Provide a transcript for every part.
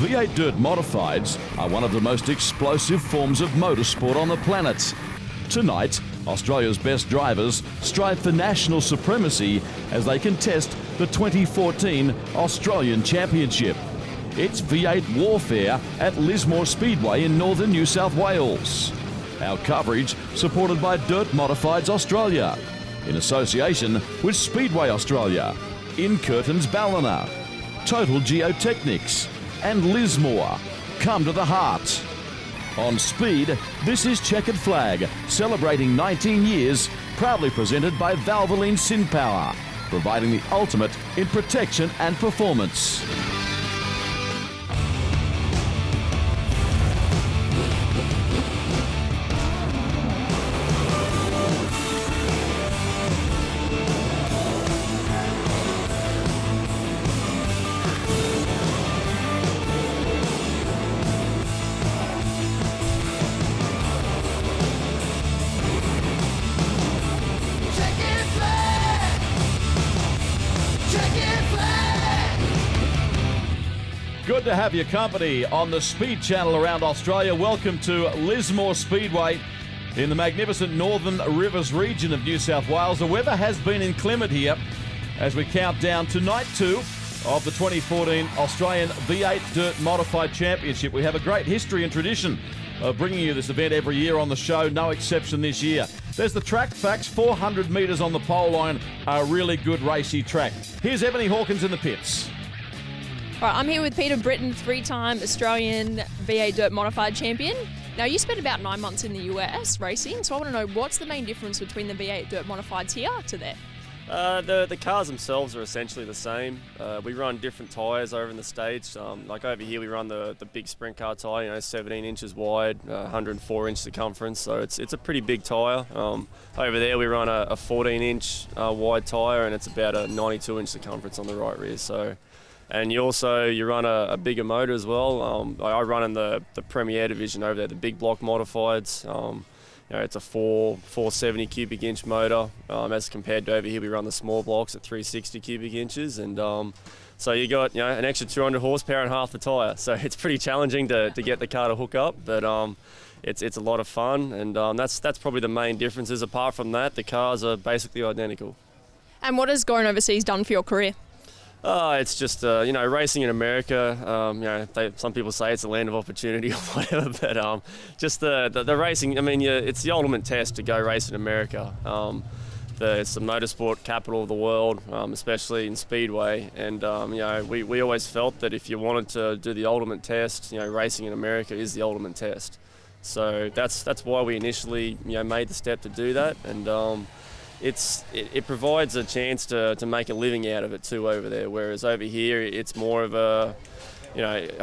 V8 Dirt Modifieds are one of the most explosive forms of motorsport on the planet. Tonight, Australia's best drivers strive for national supremacy as they contest the 2014 Australian Championship. It's V8 warfare at Lismore Speedway in northern New South Wales. Our coverage supported by Dirt Modifieds Australia, in association with Speedway Australia, In Curtains Ballina, Total Geotechnics, and Lismore. Come to the heart. On Speed, this is Checkered Flag, celebrating 19 years, proudly presented by Valvoline SynPower, providing the ultimate in protection and performance. Good to have your company on the Speed Channel around Australia. Welcome to Lismore Speedway in the magnificent Northern Rivers region of New South Wales. The weather has been inclement here as we count down to night 2 of the 2014 Australian V8 Dirt Modified Championship. We have a great history and tradition of bringing you this event every year on the show, no exception this year. There's the track facts, 400 metres on the pole line, a really good racy track. Here's Ebony Hawkins in the pits. All right, I'm here with Peter Britton, 3-time Australian V8 Dirt Modified champion. Now, you spent about 9 months in the US racing, so I want to know what's the main difference between the V8 Dirt Modifieds here to there? The cars themselves are essentially the same. We run different tyres over in the States. Like over here, we run the big sprint car tyre, 17 inches wide, 104-inch circumference, so it's a pretty big tyre. Over there, we run a 14-inch wide tyre, and it's about a 92-inch circumference on the right rear. So. And you run a bigger motor as well. I run in the Premier division over there, the big block modifieds. It's a 470 cubic inch motor, as compared to over here we run the small blocks at 360 cubic inches. And so you got an extra 200 horsepower and half the tyre. So it's pretty challenging to get the car to hook up, but it's a lot of fun, and that's probably the main differences. Apart from that, the cars are basically identical. And what has going overseas done for your career? It's just, racing in America, some people say it's a land of opportunity or whatever, but just the racing, it's the ultimate test to go race in America. It's the motorsport capital of the world, especially in Speedway, and we always felt that if you wanted to do the ultimate test, racing in America is the ultimate test. So that's why we initially made the step to do that, and it provides a chance to make a living out of it too over there, whereas over here it's more of a,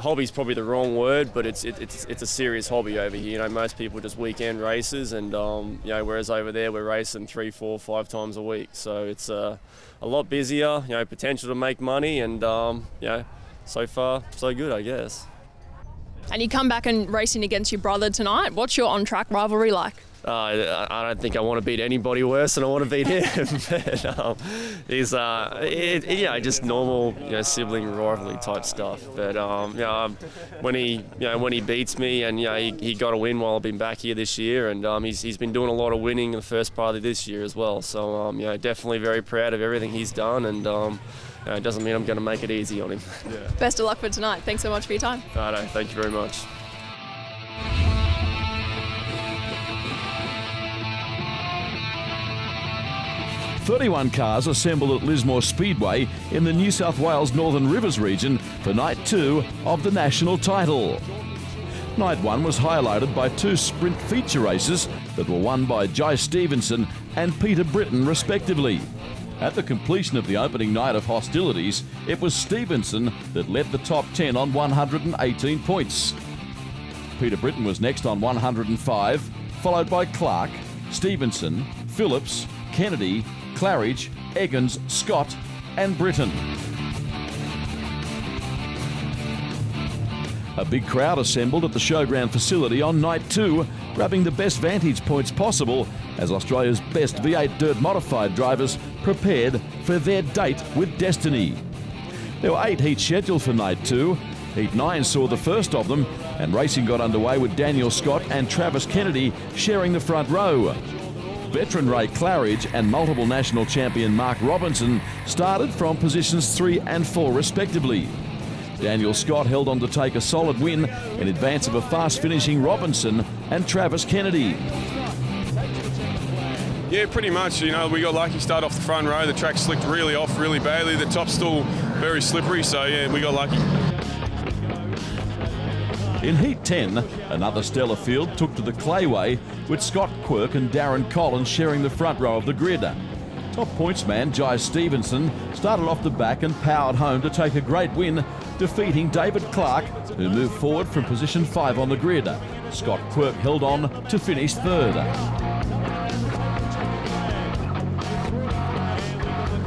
hobby's probably the wrong word, but it's a serious hobby over here. Most people just weekend races, and whereas over there we're racing 3, 4, 5 times a week. So it's a lot busier, potential to make money, and so far so good, I guess. And you come back and racing against your brother tonight. What's your on-track rivalry like? I don't think I want to beat anybody worse than I want to beat him. But he's just normal sibling rivalry type stuff. But when he beats me, and he got a win while I've been back here this year, and he's been doing a lot of winning in the first part of this year as well. So definitely very proud of everything he's done, and it doesn't mean I'm going to make it easy on him. Yeah. Best of luck for tonight. Thanks so much for your time. Righto, thank you very much. "31 cars assembled at Lismore Speedway in the New South Wales Northern Rivers region for night 2 of the national title. Night 1 was highlighted by 2 sprint feature races that were won by Jai Stevenson and Peter Britton respectively. At the completion of the opening night of hostilities, it was Stevenson that led the top 10 on 118 points. Peter Britton was next on 105, followed by Clark, Stevenson, Phillips, Kennedy, Claridge, Eggins, Scott and Britton. A big crowd assembled at the showground facility on night 2, grabbing the best vantage points possible as Australia's best V8 Dirt Modified drivers prepared for their date with destiny. There were 8 heats scheduled for night 2, Heat 9 saw the first of them, and racing got underway with Daniel Scott and Travis Kennedy sharing the front row. Veteran Ray Claridge and multiple national champion Mark Robinson started from positions 3 and 4 respectively. Daniel Scott held on to take a solid win in advance of a fast-finishing Robinson and Travis Kennedy. Yeah, pretty much. You know, we got lucky, start off the front row. The track slicked really off really badly. The top's still very slippery, so yeah, we got lucky. In Heat 10, another stellar field took to the Clayway with Scott Quirk and Darren Collins sharing the front row of the grid. Top pointsman Jai Stevenson started off the back and powered home to take a great win, defeating David Clark, who moved forward from position 5 on the grid. Scott Quirk held on to finish third.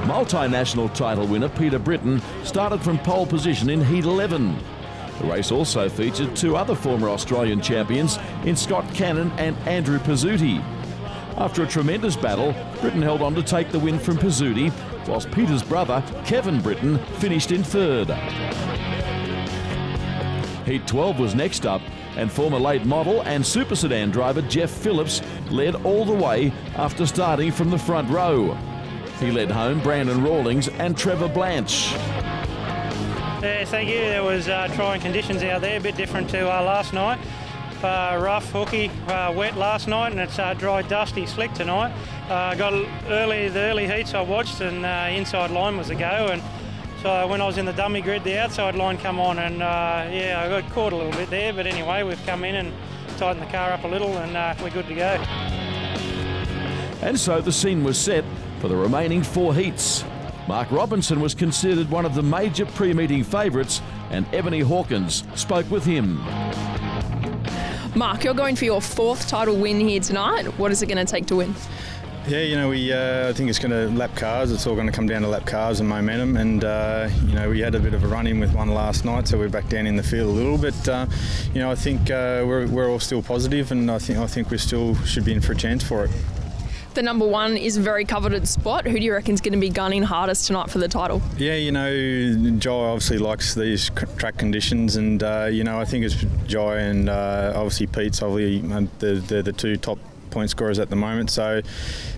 Multinational title winner Peter Britton started from pole position in Heat 11. The race also featured 2 other former Australian champions in Scott Cannon and Andrew Pizzuti. After a tremendous battle, Britton held on to take the win from Pizzuti, whilst Peter's brother, Kevin Britton, finished in third. Heat 12 was next up, and former late model and super sedan driver Jeff Phillips led all the way after starting from the front row. He led home Brandon Rawlings and Trevor Blanche. Yeah, thank you. There was trying conditions out there, a bit different to last night. Rough, hooky, wet last night, and it's dry, dusty, slick tonight. Got the early heats I watched, and inside line was a go. And so when I was in the dummy grid, the outside line come on, and yeah, I got caught a little bit there. But anyway, we've come in and tightened the car up a little, and we're good to go. And so the scene was set for the remaining 4 heats. Mark Robinson was considered one of the major pre-meeting favourites, and Ebony Hawkins spoke with him. Mark, you're going for your 4th title win here tonight. What is it going to take to win? Yeah, you know, I think it's going to lap cars. It's all going to come down to lap cars and momentum. And you know, we had a bit of a run-in with one last night, so we're back down in the field a little bit. You know, I think we're all still positive, and I think we still should be in for a chance for it. The number 1 is a very coveted spot. Who do you reckon is going to be gunning hardest tonight for the title? Yeah, you know, Jai obviously likes these track conditions, and you know, I think it's Jai and obviously Pete's obviously they're the 2 top point scorers at the moment. So,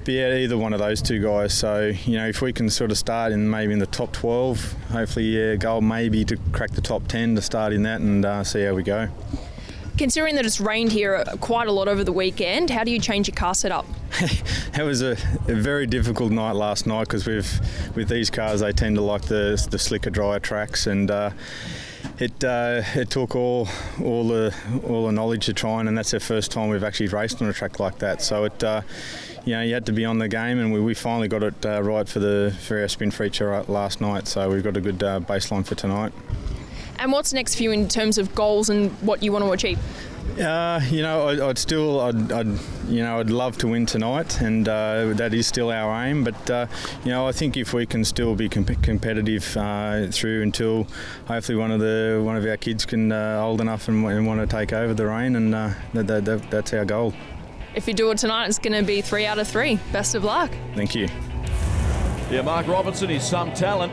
but yeah, either one of those 2 guys. So, you know, if we can sort of start in maybe in the top 12, hopefully, yeah, goal maybe to crack the top 10 to start in that and see how we go. Considering that it's rained here quite a lot over the weekend, how do you change your car setup? It was a very difficult night last night because with these cars they tend to like the slicker, drier tracks, and it took all the knowledge to try, and that's the first time we've actually raced on a track like that. So it you know, you had to be on the game, and we finally got it right for our spin feature last night. So we've got a good baseline for tonight. And what's next for you in terms of goals and what you want to achieve? You know, I'd love to win tonight, and that is still our aim. But you know, I think if we can still be competitive through until hopefully one of our kids can old enough and want to take over the reign, and that's our goal. If you do it tonight, it's going to be 3 out of 3. Best of luck. Thank you. Yeah, Mark Robinson is some talent.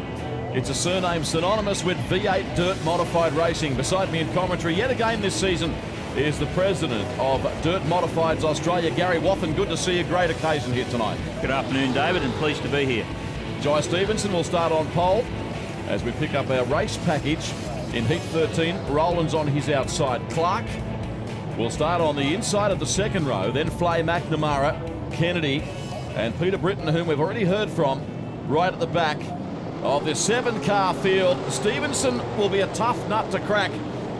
It's a surname synonymous with V8 Dirt Modified Racing. Beside me in commentary yet again this season is the president of Dirt Modifieds Australia, Gary Wathen. Good to see a great occasion here tonight. Good afternoon, David, and pleased to be here. Jai Stevenson will start on pole as we pick up our race package. In Heat 13, Rowland's on his outside. Clark will start on the inside of the second row, then Flay McNamara, Kennedy, and Peter Britton, whom we've already heard from, right at the back of this 7-car field. Stevenson will be a tough nut to crack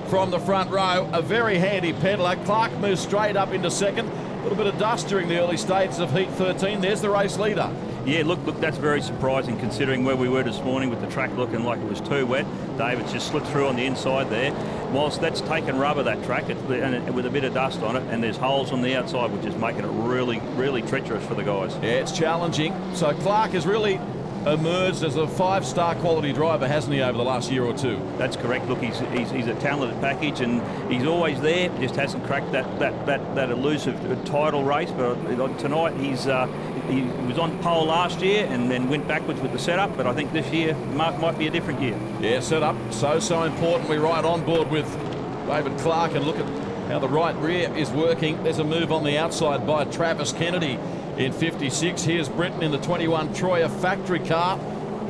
from the front row. A very handy peddler. Clark moves straight up into second. A little bit of dust during the early stages of Heat 13. There's the race leader. Yeah, look, that's very surprising considering where we were this morning with the track looking like it was too wet. David's just slipped through on the inside there. Whilst that's taken rubber, that track, with a bit of dust on it, and there's holes on the outside, which is making it really, really treacherous for the guys. Yeah, it's challenging. So Clark is really emerged as a 5-star quality driver, hasn't he, over the last year or two? That's correct. Look, he's a talented package, and he's always there. Just hasn't cracked that elusive title race. But tonight he was on pole last year and then went backwards with the setup. But I think this year might be a different year. Yeah, setup so important. We're right on board with David Clark, and look at how the right rear is working. There's a move on the outside by Travis Kennedy in 56. Here's Britain in the 21 Troyer factory car,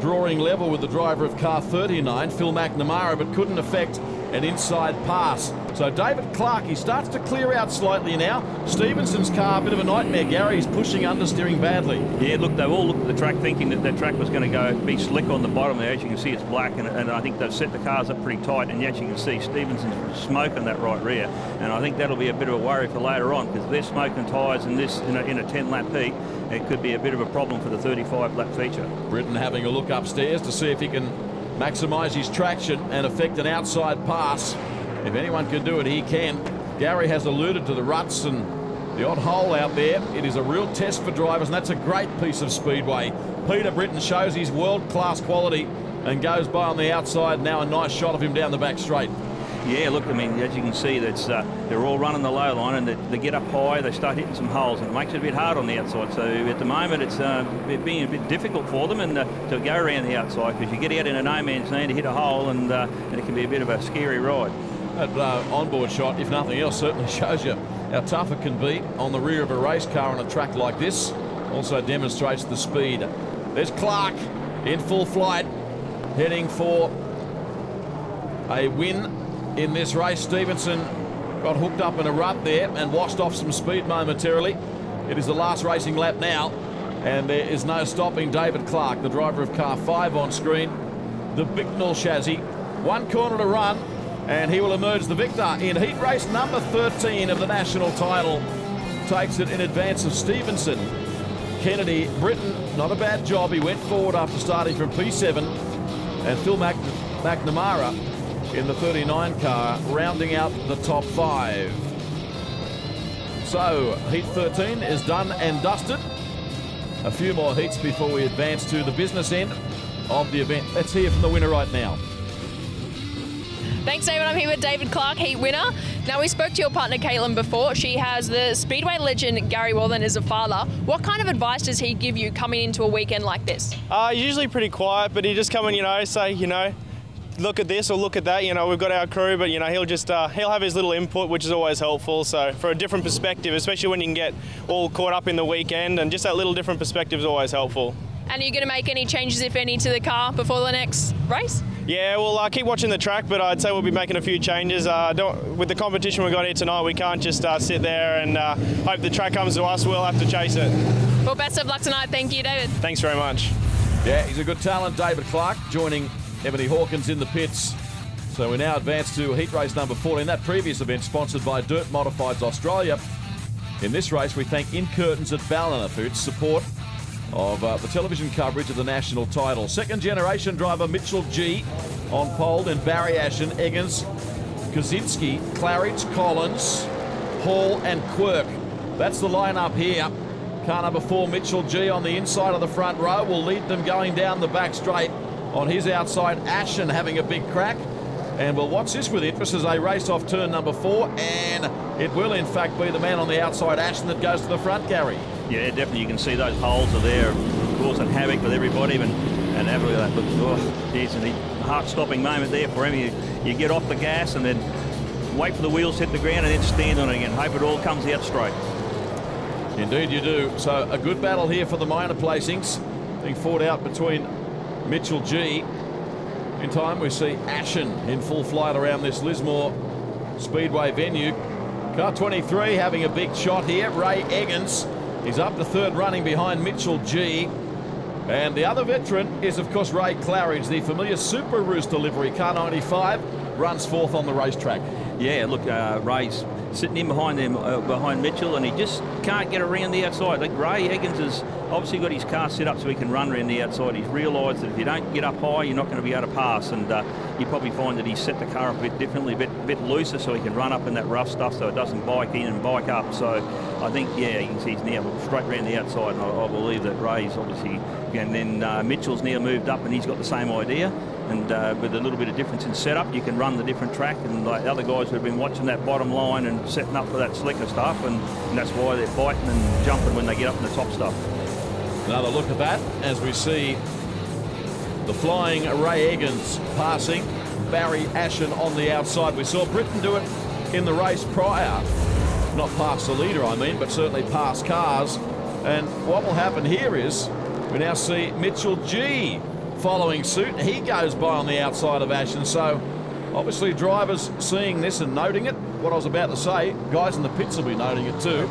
drawing level with the driver of car 39, Phil McNamara, but couldn't affect an inside pass. So David Clark, he starts to clear out slightly now. Stevenson's car, a bit of a nightmare. Gary's pushing understeering badly. Yeah, look, they've all looked at the track thinking that track was going to be slick on the bottom there. As you can see, it's black, and I think they've set the cars up pretty tight, and yet you can see Stevenson's smoking that right rear, and I think that'll be a bit of a worry for later on, because they're smoking tyres in this in a 10-lap heat. It could be a bit of a problem for the 35-lap feature. Britain having a look upstairs to see if he can maximise his traction and affect an outside pass. If anyone can do it, he can. Gary has alluded to the ruts and the odd hole out there. It is a real test for drivers, and that's a great piece of speedway. Peter Britton shows his world-class quality and goes by on the outside. Now a nice shot of him down the back straight. Yeah, look, I mean, as you can see, that's they're all running the low line, and they get up high, they start hitting some holes, and it makes it a bit hard on the outside. So at the moment, it's being a bit difficult for them and to go around the outside, because you get out in a no man's land to hit a hole, and it can be a bit of a scary ride. That onboard shot, if nothing else, certainly shows you how tough it can be on the rear of a race car on a track like this. Also demonstrates the speed. There's Clark in full flight, heading for a win in this race. Stevenson got hooked up in a rut there and washed off some speed momentarily. It is the last racing lap now, and there is no stopping David Clark, the driver of car 5 on screen, the Bicknell chassis. One corner to run, and he will emerge the victor in heat race number 13 of the national title. Takes it in advance of Stevenson. Kennedy, Britain, not a bad job. He went forward after starting from P7, and Phil McNamara in the 39 car, rounding out the top 5. So heat 13 is done and dusted. A few more heats before we advance to the business end of the event. Let's hear from the winner right now. Thanks, David. I'm here with David Clark, heat winner. Now, we spoke to your partner, Caitlin, before. She has the Speedway legend, Gary Worthen, as a father. What kind of advice does he give you coming into a weekend like this? Usually pretty quiet, but he just come and, say, look at this or look at that. We've got our crew, but, he'll just, he'll have his little input, which is always helpful. So for a different perspective, especially when you can get all caught up in the weekend, and just that little different perspective is always helpful. And are you going to make any changes, if any, to the car before the next race? Yeah, we'll keep watching the track, but I'd say we'll be making a few changes. With the competition we've got here tonight, we can't just sit there and hope the track comes to us. We'll have to chase it. Well, best of luck tonight. Thank you, David. Thanks very much. Yeah, he's a good talent, David Clark, joining Ebony Hawkins in the pits. So we now advance to heat race number 14. That previous event sponsored by Dirt Modifieds Australia. In this race, we thank In Curtains at Ballina for its support of the television coverage of the national title. Second generation driver Mitchell G on pole, and Barry Ashen, Eggins, Kaczynski, Claridge, Collins, Hall and Quirk. That's the lineup here. Car number 4, Mitchell G, on the inside of the front row, will lead them going down the back straight. On his outside, Ashen having a big crack. And we'll watch this with interest as they race off turn number 4, and it will in fact be the man on the outside, Ashen, that goes to the front, Gary. Yeah, definitely. You can see those holes are there, causing havoc with everybody, and have a look at that. Oh, geez, and a heart-stopping moment there for him. You get off the gas and then wait for the wheels to hit the ground and then stand on it again. Hope it all comes out straight. Indeed you do. So a good battle here for the minor placings, being fought out between Mitchell G. In time, we see Ashen in full flight around this Lismore Speedway venue. Car 23 having a big shot here. Ray Eggins, he's up to third running behind Mitchell G. And the other veteran is, of course, Ray Claridge, the familiar Super Rooster livery, car 95. runs forth on the racetrack. Yeah, look, Ray's sitting in behind them, behind Mitchell, and he just can't get around the outside. Like Ray Eggins has obviously got his car set up so he can run around the outside. He's realised that if you don't get up high, you're not going to be able to pass, and you probably find that he's set the car up a bit differently, a bit looser, so he can run up in that rough stuff so it doesn't bike in and bike up. So I think, yeah, you can see he's now straight around the outside, and I believe that Ray's obviously, and then Mitchell's now moved up and he's got the same idea. And with a little bit of difference in setup, you can run the different track. And like other guys who have been watching that bottom line and setting up for that slicker stuff, and that's why they're biting and jumping when they get up in the top stuff. Another look at that as we see the flying Ray Eggins passing Barry Ashen on the outside. We saw Britain do it in the race prior. Not past the leader, I mean, but certainly past cars. And what will happen here is we now see Mitchell G following suit. He goes by on the outside of Ashen, so obviously drivers seeing this and noting it. What I was about to say, guys in the pits will be noting it too,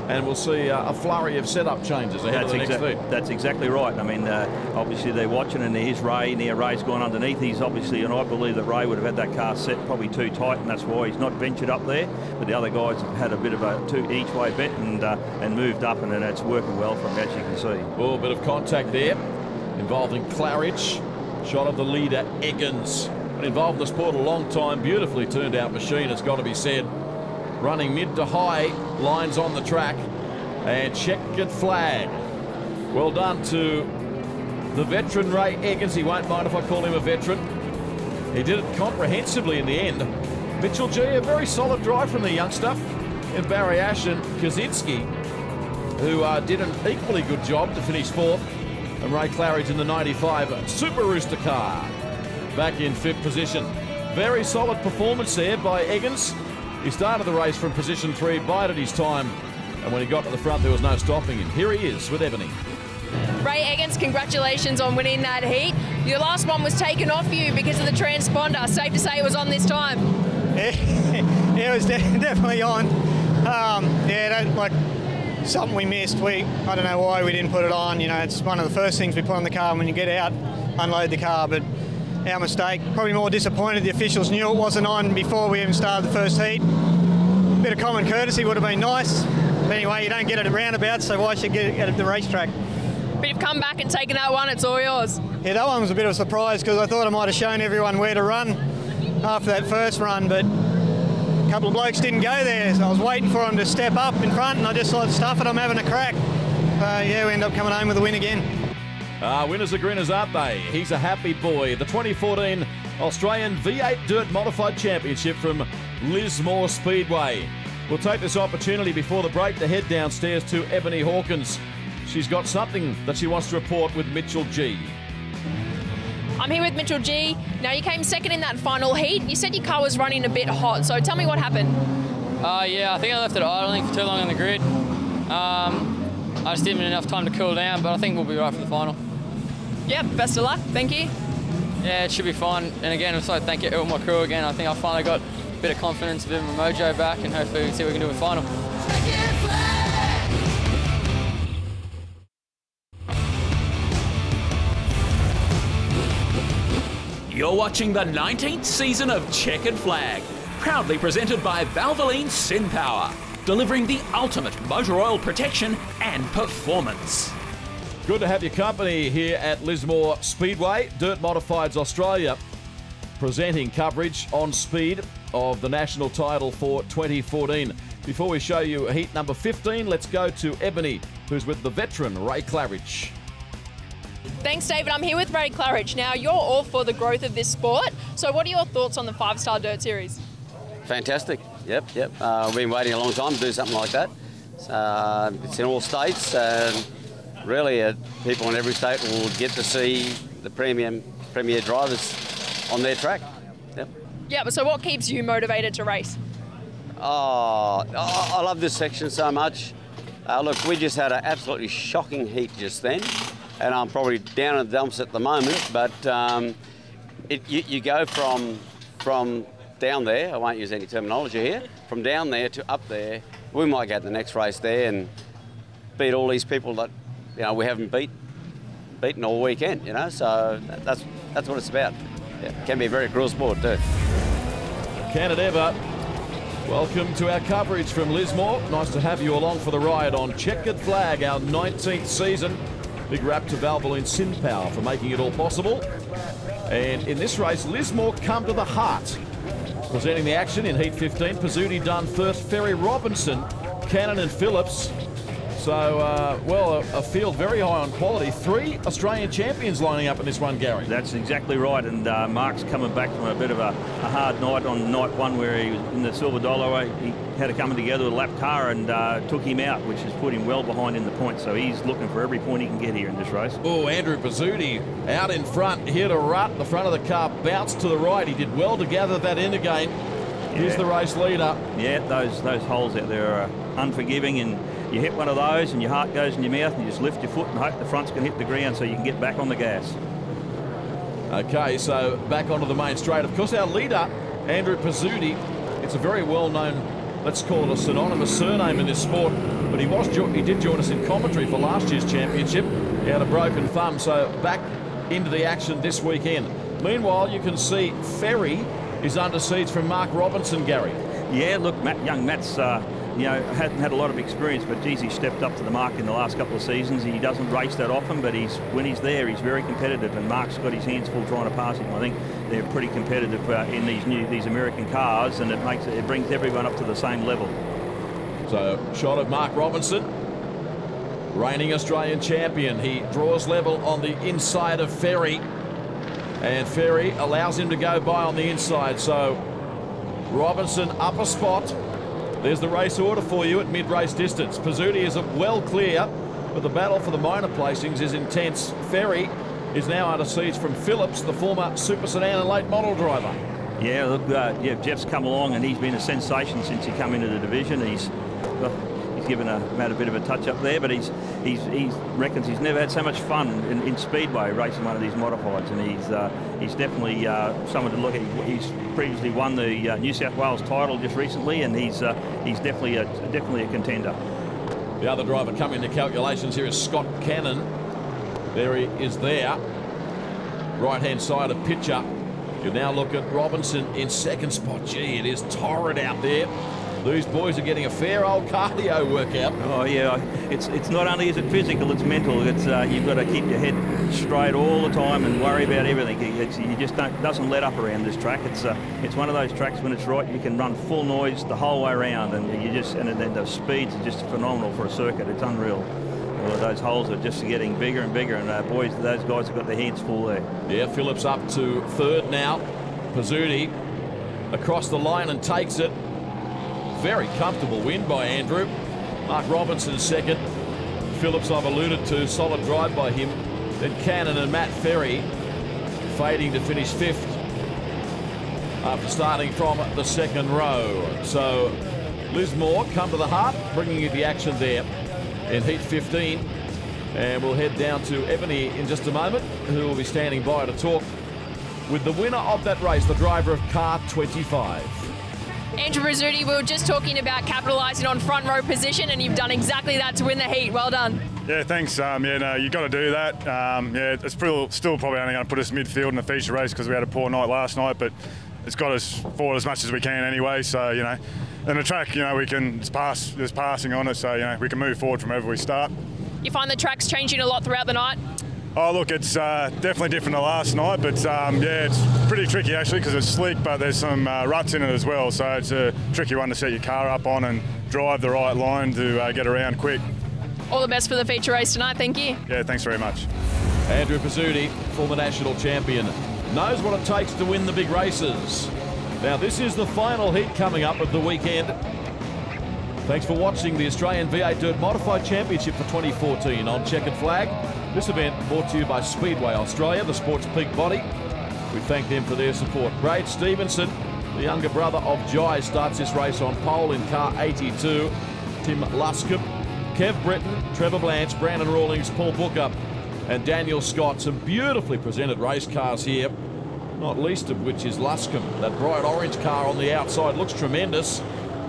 and we'll see a flurry of setup changes ahead of the next feed. That's exactly right. I mean, obviously they're watching, and here's Ray. Now Ray's gone underneath. He's obviously, and I believe that Ray would have had that car set probably too tight, and that's why he's not ventured up there. But the other guys have had a bit of a each way bet and moved up, and it's working well for him, as you can see. A little bit of contact there involving Claridge. Shot of the leader, Eggins. Been involved in the sport a long time. Beautifully turned out machine, it's got to be said. Running mid to high lines on the track. And checkered flag. Well done to the veteran Ray Eggins. He won't mind if I call him a veteran. He did it comprehensively in the end. Mitchell G, a very solid drive from the youngster. And Barry Ashen, Kaczynski, who did an equally good job to finish fourth. And Ray Claridge in the 95 Super Rooster car, back in fifth position. Very solid performance there by Eggins. He started the race from position 3, bided his time, and when he got to the front there was no stopping him. Here he is with Ebony. Ray Eggins, congratulations on winning that heat. Your last one was taken off you because of the transponder. Safe to say it was on this time. Yeah, it was definitely on. Something we missed. I don't know why we didn't put it on. You know, it's one of the first things we put on the car when you get out, unload the car, but our mistake. Probably more disappointed the officials knew it wasn't on before we even started the first heat. Bit of common courtesy would have been nice. But anyway, you don't get it at roundabouts, so why should get it at the racetrack? But you've come back and taken that one, it's all yours. Yeah, that one was a bit of a surprise because I thought I might have shown everyone where to run after that first run, but a couple of blokes didn't go there, so I was waiting for them to step up in front, and I just thought, stuff it, I'm having a crack. Yeah, we end up coming home with a win again. Winners are grinners, aren't they? He's a happy boy. The 2014 Australian V8 Dirt Modified Championship from Lismore Speedway. We'll take this opportunity before the break to head downstairs to Ebony Hawkins. She's got something that she wants to report with Mitchell G. I'm here with Mitchell G. Now, you came second in that final heat. You said your car was running a bit hot, so tell me what happened. Yeah, I think I left it idling for too long on the grid. I just didn't have enough time to cool down, but I think we'll be right for the final. Yeah, best of luck. Thank you. Yeah, it should be fine. And again, also thank you all my crew again. I think I finally got a bit of confidence, a bit of my mojo back, and hopefully we can see what we can do with the final. You're watching the 19th season of Checkered Flag, proudly presented by Valvoline SynPower, delivering the ultimate motor oil protection and performance. Good to have your company here at Lismore Speedway. Dirt Modifieds Australia presenting coverage on speed of the national title for 2014. Before we show you heat number 15, let's go to Ebony, who's with the veteran Ray Claridge. Thanks, David. I'm here with Ray Claridge. Now, you're all for the growth of this sport. So what are your thoughts on the 5-Star Dirt Series? Fantastic. Yep. We've been waiting a long time to do something like that. It's in all states. Really, people in every state will get to see the premier drivers on their track. Yep. Yeah, but so what keeps you motivated to race? I love this section so much. Look, we just had an absolutely shocking heat just then. And I'm probably down in the dumps at the moment, but you go from down there, I won't use any terminology here, from down there to up there. We might get the next race there and beat all these people that, you know, we haven't beaten all weekend, you know, so that's what it's about. Yeah, it can be a very cruel sport too. Can it ever? Welcome to our coverage from Lismore. Nice to have you along for the ride on Checkered Flag, our 19th season. Big rap to Valvoline SynPower for making it all possible. And in this race, Lismore come to the heart. Presenting the action in Heat 15, Pizzuti, Dunn, Firth, Ferry, Robinson, Cannon and Phillips. So, a field very high on quality. 3 Australian champions lining up in this one, Gary. That's exactly right, and Mark's coming back from a bit of a hard night on night 1 where he was in the Silver Dollar. He had it coming together with a lap car and took him out, which has put him well behind in the points. So he's looking for every point he can get here in this race. Oh, Andrew Pizzuti out in front, here to rut. The front of the car bounced to the right. He did well to gather that in again. Here's the race leader. Yeah, those holes out there are unforgiving, and you hit one of those and your heart goes in your mouth and you just lift your foot and hope the front's going to hit the ground so you can get back on the gas. Okay, so back onto the main straight. Of course, our leader, Andrew Pizzuti, it's a very well-known, let's call it a synonymous surname in this sport, but he did join us in commentary for last year's championship. He had a broken thumb, so back into the action this weekend. Meanwhile, you can see Ferry is under siege from Mark Robinson, Gary. Yeah, look, young Matt's hadn't had a lot of experience, but geez, he stepped up to the mark in the last couple of seasons. He doesn't race that often, but when he's there, he's very competitive, and Mark's got his hands full trying to pass him. I think they're pretty competitive in these American cars, and it brings everyone up to the same level. So, shot of Mark Robinson, reigning Australian champion. He draws level on the inside of Ferry, and Ferry allows him to go by on the inside. So, Robinson up a spot. There's the race order for you at mid-race distance. Pizzuti is well clear, but the battle for the minor placings is intense. Ferry is now under siege from Phillips, the former Super Sedan and late model driver. Yeah, look, Jeff's come along and he's been a sensation since he come into the division. He's given Matt a bit of a touch up there, but he reckons he's never had so much fun in Speedway racing one of these modifieds, and he's definitely someone to look at. He's previously won the New South Wales title just recently, and he's definitely a contender. The other driver coming to calculations here is Scott Cannon. There he is there, right-hand side of picture. You now look at Robinson in second spot. Gee, it is torrid out there. These boys are getting a fair old cardio workout. Oh yeah, it's not only is it physical, it's mental. It's you've got to keep your head straight all the time and worry about everything. You just doesn't let up around this track. It's one of those tracks when it's right, you can run full noise the whole way around, and then the speeds are just phenomenal for a circuit. It's unreal. Well, those holes are just getting bigger and bigger, and boys, those guys have got their hands full there. Yeah, Phillips up to third now. Pizzuti across the line and takes it. Very comfortable win by Andrew. Mark Robinson second. Phillips, I've alluded to, solid drive by him. Then Cannon and Matt Ferry fading to finish fifth after starting from the second row. So Lismore come to the heart, bringing you the action there in Heat 15. And we'll head down to Ebony in just a moment, who will be standing by to talk with the winner of that race, the driver of car 25. Andrew Pizzuti, we were just talking about capitalising on front row position, and you've done exactly that to win the heat. Well done. Yeah, thanks. You've got to do that. It's still probably only going to put us midfield in the feature race because we had a poor night last night, but it's got us forward as much as we can anyway. So, and the track, there's passing on it, so, we can move forward from wherever we start. You find the track's changing a lot throughout the night? Oh, look, it's definitely different to last night, but it's pretty tricky actually because it's slick, but there's some ruts in it as well, so it's a tricky one to set your car up on and drive the right line to get around quick. All the best for the feature race tonight, thank you. Yeah, thanks very much. Andrew Pizzuti, former national champion, knows what it takes to win the big races. Now, this is the final heat coming up of the weekend. Thanks for watching the Australian V8 Dirt Modified Championship for 2014 on Checkered Flag. This event brought to you by Speedway Australia, the sport's peak body. We thank them for their support. Braid Stevenson, the younger brother of Jai, starts this race on pole in car 82. Tim Luscombe, Kev Britton, Trevor Blanche, Brandon Rawlings, Paul Booker and Daniel Scott. Some beautifully presented race cars here, not least of which is Luscombe. That bright orange car on the outside looks tremendous.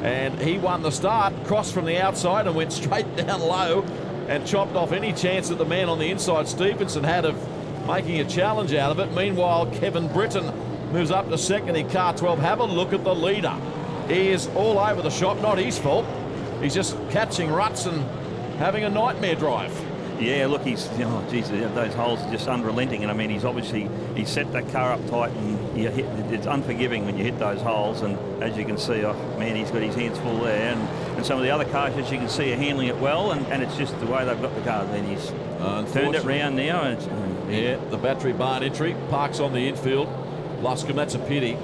And he won the start, crossed from the outside and went straight down low and chopped off any chance that the man on the inside, Stevenson, had of making a challenge out of it. Meanwhile, Kevin Britton moves up to second in car 12. Have a look at the leader. He is all over the shop, not his fault. He's just catching ruts and having a nightmare drive. Yeah, look, he's, geez, those holes are just unrelenting. And I mean, he's set that car up tight, and it's unforgiving when you hit those holes. And as you can see, oh man, he's got his hands full there. And some of the other cars, as you can see, are handling it well. And it's just the way they've got the car. Then he's turned it round now. And yeah, the Battery Barn entry parks on the infield. Luscombe, that's a pity.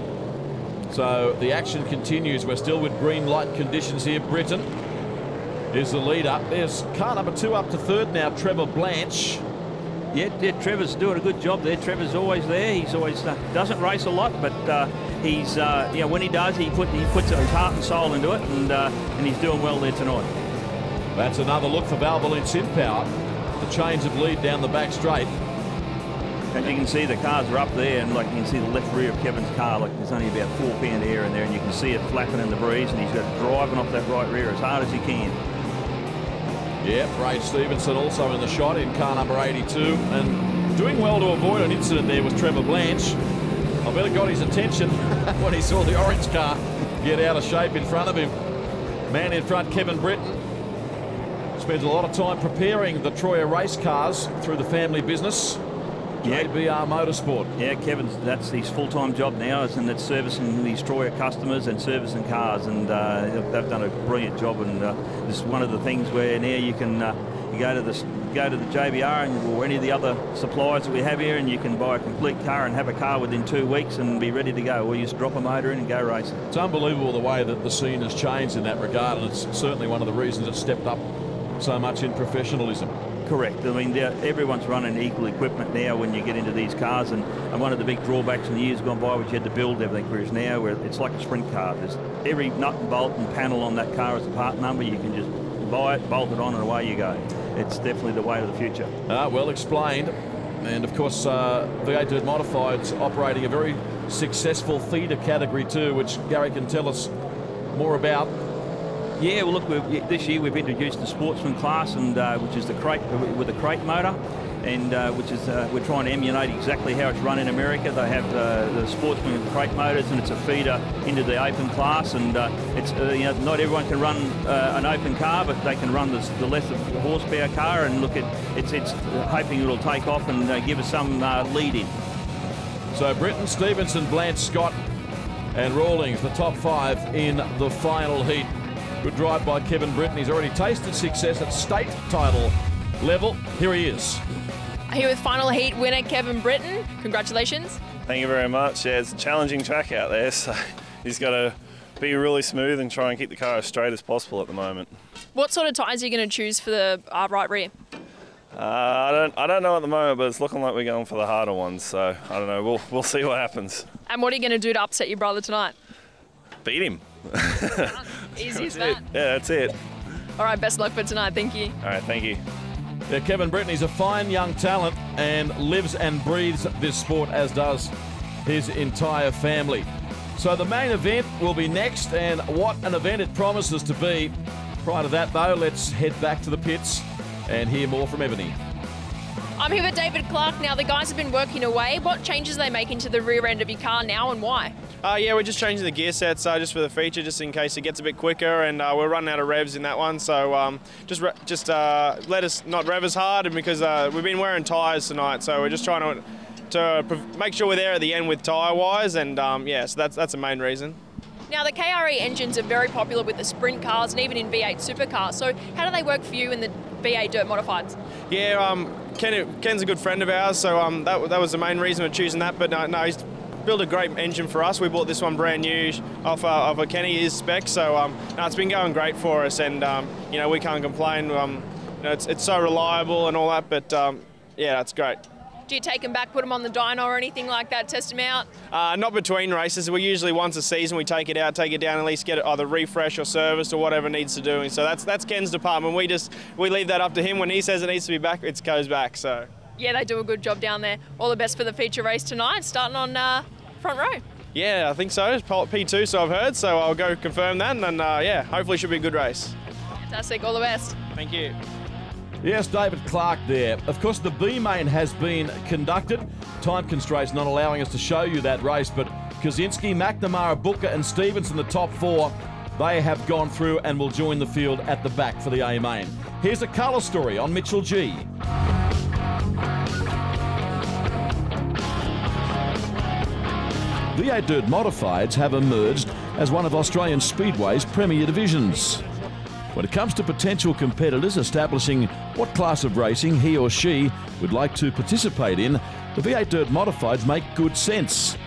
So the action continues. We're still with green light conditions here. Britton is the leader. There's car number 2 up to third now, Trevor Blanche. Yeah, Trevor's doing a good job there. Trevor's always there. He's always doesn't race a lot, but he's when he does, he puts his heart and soul into it, and he's doing well there tonight. That's another look for Valvoline SynPower. The change of lead down the back straight. And you can see the cars are up there, and like you can see the left rear of Kevin's car, like there's only about 4 pound air in there, and you can see it flapping in the breeze, and he's got driving off that right rear as hard as he can. Yeah, Ray Stevenson also in the shot in car number 82, and doing well to avoid an incident there with Trevor Blanche. I bet it got his attention when he saw the orange car get out of shape in front of him. Man in front, Kevin Britton, spends a lot of time preparing the Troyer race cars through the family business. JBR Motorsport. Yeah, that's his full-time job now, and it's servicing these Troyer customers and servicing cars, and they've done a brilliant job. And this is one of the things where now you can you go to the JBR or any of the other suppliers that we have here, and you can buy a complete car and have a car within 2 weeks and be ready to go. Or you just drop a motor in and go racing. It's unbelievable the way that the scene has changed in that regard, and it's certainly one of the reasons it's stepped up so much in professionalism. Correct. I mean, everyone's running equal equipment now when you get into these cars, and one of the big drawbacks in the years gone by was you had to build everything, whereas now where it's like a sprint car. There's every nut and bolt and panel on that car is a part number. You can just buy it, bolt it on, and away you go. It's definitely the way of the future. Well explained. And of course, V8 Dirt Modified's operating a very successful feeder category too, which Gary can tell us more about. Yeah, well, look, this year we've introduced the sportsman class, and which is the crate with a crate motor, and which is we're trying to emulate exactly how it's run in America. They have the sportsman with crate motors, and it's a feeder into the open class, and it's not everyone can run an open car, but they can run the less of the horsepower car, and look at it's hoping it'll take off and give us some lead in. So Britton, Stevenson, Blanche, Scott, and Rawlings, the top 5 in the final heat. Good drive by Kevin Britton. He's already tasted success at state title level. Here he is. Here with final heat winner Kevin Britton. Congratulations. Thank you very much. Yeah, it's a challenging track out there, so he's got to be really smooth and try and keep the car as straight as possible at the moment. What sort of tyres are you going to choose for the right rear? I don't know at the moment, but it's looking like we're going for the harder ones. So I don't know. We'll see what happens. And what are you going to do to upset your brother tonight? Beat him. Easy as that. Yeah, that's it. All right, best luck for tonight. Thank you. All right, thank you. Yeah, Kevin Britton, he's a fine young talent and lives and breathes this sport, as does his entire family. So the main event will be next, and what an event it promises to be. Prior to that, though, let's head back to the pits and hear more from Ebony. I'm here with David Clark. Now, the guys have been working away. What changes are they making to the rear end of your car now, and why? Yeah, we're just changing the gear sets just for the feature, just in case it gets a bit quicker, and we're running out of revs in that one. So just let us not rev as hard, and because we've been wearing tyres tonight, so we're just trying to make sure we're there at the end with tyre-wise, and yeah, so that's the main reason. Now, the KRE engines are very popular with the sprint cars and even in V8 supercars. So how do they work for you in the V8 Dirt Modifieds? Yeah, Ken's a good friend of ours, so that was the main reason for choosing that. But no, he's built a great engine for us. We bought this one brand new off a Kenny, his spec. So no, it's been going great for us, and you know, we can't complain. It's so reliable and all that. But yeah, that's great. Do you take them back, put them on the dyno or anything like that, test them out? Not between races. We usually once a season we take it out, take it down, at least get it either refreshed or serviced or whatever it needs to do. And so that's Ken's department. We leave that up to him. When he says it needs to be back, it goes back. So yeah, they do a good job down there. All the best for the feature race tonight, starting on front row. Yeah, I think so. It's P2, so I've heard. So I'll go confirm that, and then yeah, hopefully it should be a good race. Fantastic. All the best. Thank you. Yes, David Clark there. Of course, the B main has been conducted. time constraints not allowing us to show you that race, but Kaczynski, McNamara, Booker and Stevenson, the top four, they have gone through and will join the field at the back for the A main. Here's a colour story on Mitchell G. V8 Dirt Modifieds have emerged as one of Australian Speedway's premier divisions. When it comes to potential competitors establishing what class of racing he or she would like to participate in, the V8 Dirt Modifieds make good sense.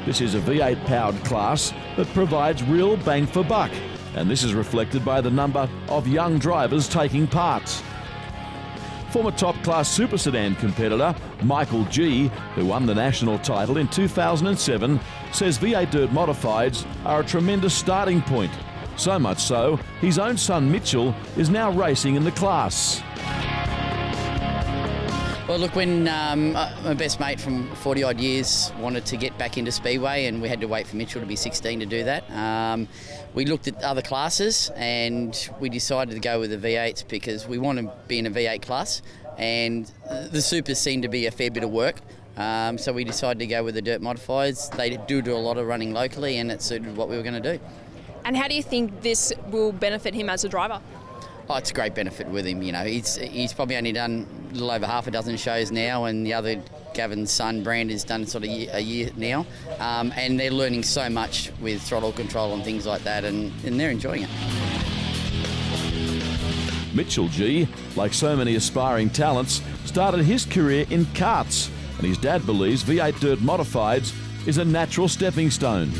This is a V8 powered class that provides real bang for buck, and this is reflected by the number of young drivers taking part. Former top-class super sedan competitor Michael G, who won the national title in 2007, says V8 Dirt Modifieds are a tremendous starting point. So much so, his own son Mitchell is now racing in the class. Well, look, when my best mate from 40-odd years wanted to get back into Speedway, and we had to wait for Mitchell to be 16 to do that, we looked at other classes and we decided to go with the V8s because we want to be in a V8 class, and the Supers seemed to be a fair bit of work. So we decided to go with the Dirt Modifieds. They do a lot of running locally, and it suited what we were going to do. And how do you think this will benefit him as a driver? Oh, it's a great benefit with him. You know, he's probably only done a little over half a dozen shows now, and the other, Gavin's son, Brand, has done sort of a year now. And they're learning so much with throttle control and things like that, and they're enjoying it. Mitchell G, like so many aspiring talents, started his career in karts, and his dad believes V8 Dirt Modifieds is a natural stepping stone.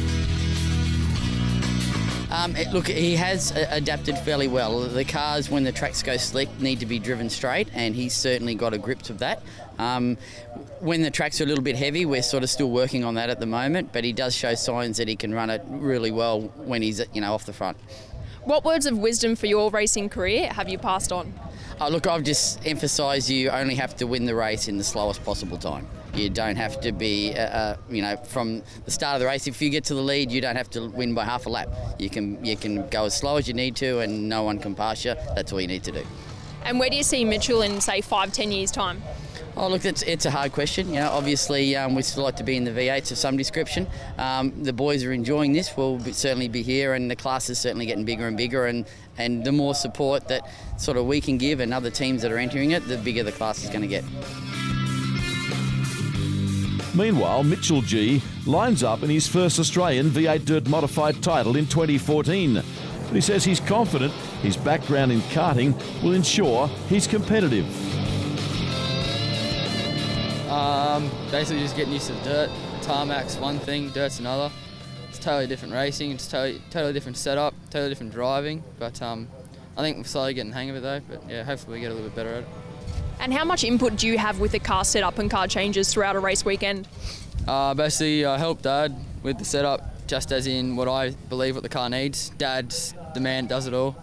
Look, he has adapted fairly well. The cars, when the tracks go slick, need to be driven straight, and he's certainly got a grip of that. When the tracks are a little bit heavy, we're sort of still working on that at the moment, but he does show signs that he can run it really well when he's, off the front. What words of wisdom for your racing career have you passed on? Look, I've just emphasised you only have to win the race in the slowest possible time. You don't have to be, from the start of the race, if you get to the lead, you don't have to win by half a lap. You can go as slow as you need to, and no one can pass you. That's all you need to do. And where do you see Mitchell in, say, 5-10 years' time? Oh, look, it's a hard question. Obviously, we still like to be in the V8s of some description. The boys are enjoying this. We'll certainly be here, and the class is certainly getting bigger and bigger. And the more support that sort of we can give and other teams that are entering it, the bigger the class is going to get. Meanwhile, Mitchell G lines up in his first Australian V8 Dirt Modified title in 2014. But he says he's confident his background in karting will ensure he's competitive. Basically just getting used to the dirt. Tarmac's one thing, dirt's another. It's totally different racing, it's totally different setup, totally different driving. But I think we're slowly getting the hang of it though. But yeah, hopefully we get a little bit better at it. And how much input do you have with the car setup and car changes throughout a race weekend? Basically, I help Dad with the setup, just as in what I believe what the car needs. Dad's the man that does it all.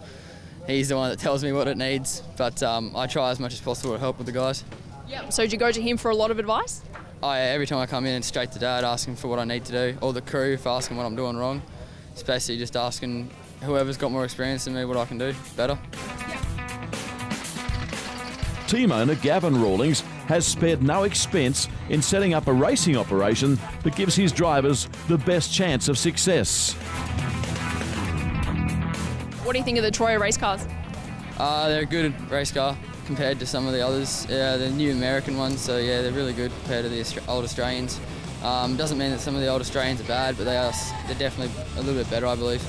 He's the one that tells me what it needs, but I try as much as possible to help with the guys. Yeah. So do you go to him for a lot of advice? Oh yeah, every time I come in, it's straight to Dad, asking for what I need to do, or the crew if asking what I'm doing wrong. It's basically just asking whoever's got more experience than me what I can do better. Team owner Gavin Rawlings has spared no expense in setting up a racing operation that gives his drivers the best chance of success. What do you think of the Troyer race cars? They're a good race car compared to some of the others. Yeah, the new American ones, so yeah, they're really good compared to the old Australians. Doesn't mean that some of the old Australians are bad, but they're definitely a little bit better, I believe.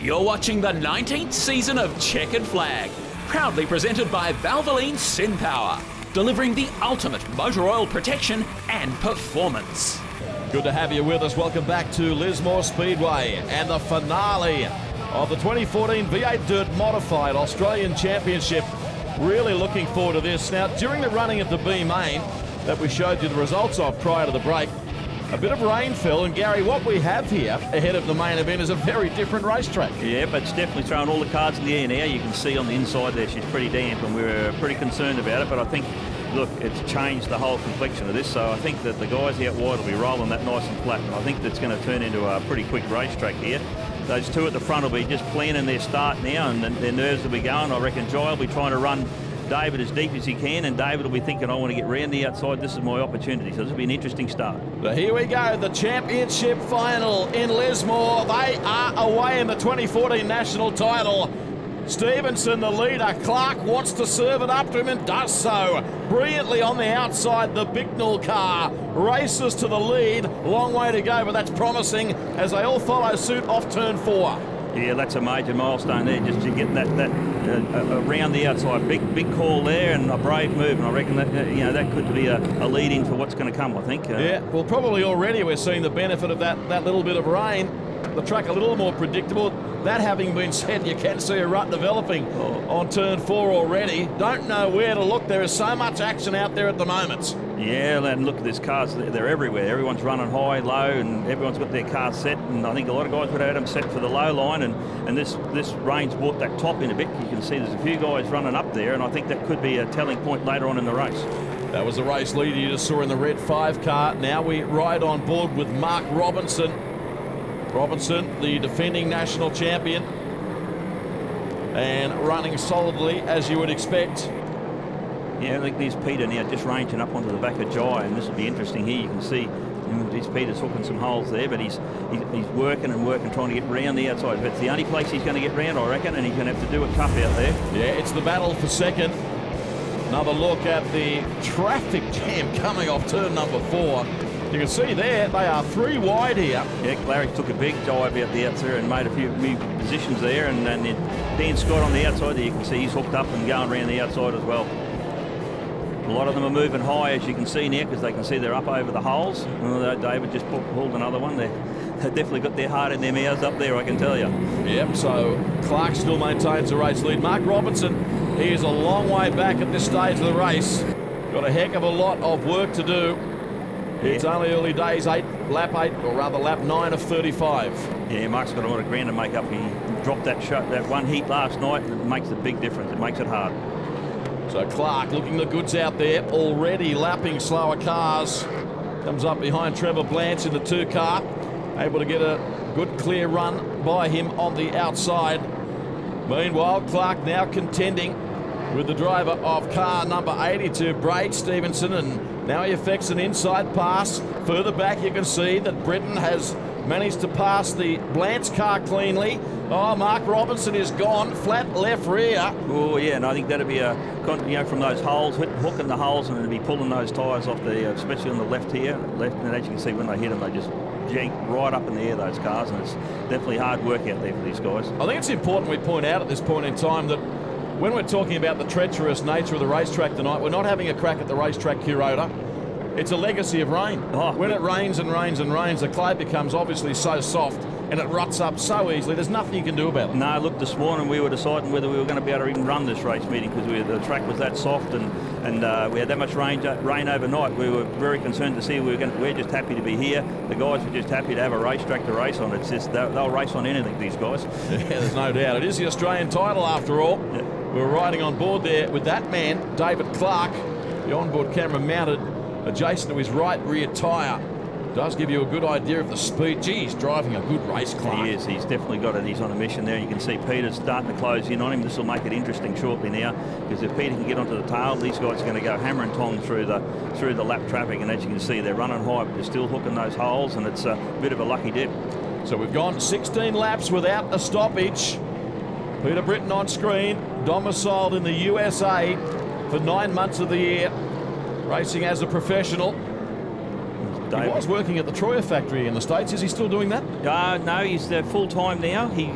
You're watching the 19th season of Checkered Flag, proudly presented by Valvoline SynPower, delivering the ultimate motor oil protection and performance. Good to have you with us. Welcome back to Lismore Speedway and the finale of the 2014 V8 Dirt Modified Australian Championship. Really looking forward to this. Now, during the running at the B main that we showed you the results of prior to the break, a bit of rain fell, and Gary, what we have here ahead of the main event is a very different racetrack. Yeah, but it's definitely throwing all the cards in the air now. You can see on the inside there she's pretty damp, and we were pretty concerned about it, but I think, look, it's changed the whole complexion of this, so I think that the guys out wide will be rolling that nice and flat, and I think that's going to turn into a pretty quick racetrack here. those two at the front will be just planning their start now, and their nerves will be going. I reckon Jai will be trying to run David as deep as he can, and David will be thinking, I want to get round the outside, this is my opportunity. So this will be an interesting start. But here we go, the championship final in Lismore. They are away in the 2014 national title. Stevenson, the leader. Clark wants to serve it up to him and does so. Brilliantly on the outside, the Bicknell car races to the lead. Long way to go, but that's promising as they all follow suit off turn 4. Yeah, that's a major milestone there, just to get that around the outside. Big call there and a brave move, and I reckon that that could be a lead-in for what's going to come, I think. Yeah, well, probably already we're seeing the benefit of that little bit of rain. The track a little more predictable. That having been said, you can see a rut developing on turn 4 already. Don't know where to look. There is so much action out there at the moment. Yeah, and look at these cars. They're everywhere. Everyone's running high, low, and everyone's got their cars set. And I think a lot of guys would have them set for the low line. And this rain's brought that top in a bit. You can see there's a few guys running up there, and I think that could be a telling point later on in the race. That was the race leader you just saw in the red 5 car. Now we ride on board with Mark Robinson. Robinson, the defending national champion, and running solidly as you would expect. Yeah, I think there's Peter now just ranging up onto the back of Jai, and this will be interesting here. You can see this Peter's hooking some holes there, but he's working and working, trying to get round the outside. But it's the only place he's going to get round, I reckon, and he's going to have to do a cup out there. Yeah, it's the battle for second. Another look at the traffic jam coming off turn number 4. You can see there, they are 3 wide here. Yeah, Clary took a big dive out the outside and made a few positions there, and then Dan Scott on the outside there, you can see he's hooked up and going around the outside as well. A lot of them are moving high, as you can see now, because they can see they're up over the holes. David just pulled another one. They've definitely got their heart in their mouths up there, I can tell you. Yep, so Clark still maintains the race lead. Mark Robinson, he is a long way back at this stage of the race. Got a heck of a lot of work to do. Yeah. It's only early days, lap 9 of 35. Yeah, Mark's got a lot of ground to make up. He dropped that one heat last night, and it makes a big difference. It makes it hard. So Clark looking the goods out there, already lapping slower cars. Comes up behind Trevor Blanche in the 2 car. Able to get a good clear run by him on the outside. Meanwhile, Clark now contending with the driver of car number 82, Braid Stevenson, and now he effects an inside pass. Further back you can see that Britton has managed to pass the Blanche car cleanly. Oh, Mark Robinson is gone, flat left rear. Oh yeah, and I think that'd be from those holes, hooking the holes, and it'd be pulling those tyres off the, especially on the left here. And as you can see, when they hit them, they just yank right up in the air, those cars, and it's definitely hard work out there for these guys. I think it's important we point out at this point in time that when we're talking about the treacherous nature of the racetrack tonight, we're not having a crack at the racetrack Kurota. It's a legacy of rain. When it rains and rains and rains, the clay becomes obviously so soft and it ruts up so easily. There's nothing you can do about it. No, look, this morning we were deciding whether we were going to be able to even run this race meeting because the track was that soft and we had that much rain overnight. We were very concerned to see we're just happy to be here. The guys were just happy to have a racetrack to race on. It's just they'll race on anything, these guys. Yeah, there's no doubt. It is the Australian title after all. Yeah. We're riding on board there with that man, David Clark, the onboard camera mounted adjacent to his right rear tyre. Does give you a good idea of the speed. Gee, he's driving a good race, Clark. He is. He's definitely got it. He's on a mission there. You can see Peter's starting to close in on him. This will make it interesting shortly now, because if Peter can get onto the tail, these guys are going to go hammer and tong through the lap traffic. And as you can see, they're running high, but they're still hooking those holes, and it's a bit of a lucky dip. So we've gone 16 laps without a stoppage. Peter Britton on screen, domiciled in the USA for 9 months of the year, racing as a professional. David. He was working at the Troyer factory in the States. Is he still doing that? No, he's full-time now. He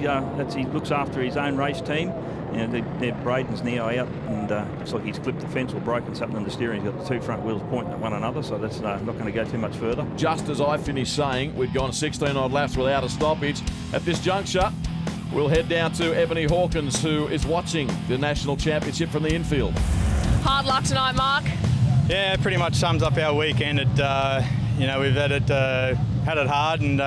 looks after his own race team. You know, Braden's now out, and looks like he's clipped the fence or broken something in the steering. He's got the 2 front wheels pointing at one another, so that's not going to go too much further. Just as I finished saying, we'd gone 16 odd laps without a stoppage. At this juncture, we'll head down to Ebony Hawkins, who is watching the National Championship from the infield. Hard luck tonight, Mark. Yeah, pretty much sums up our weekend. We've had it hard, and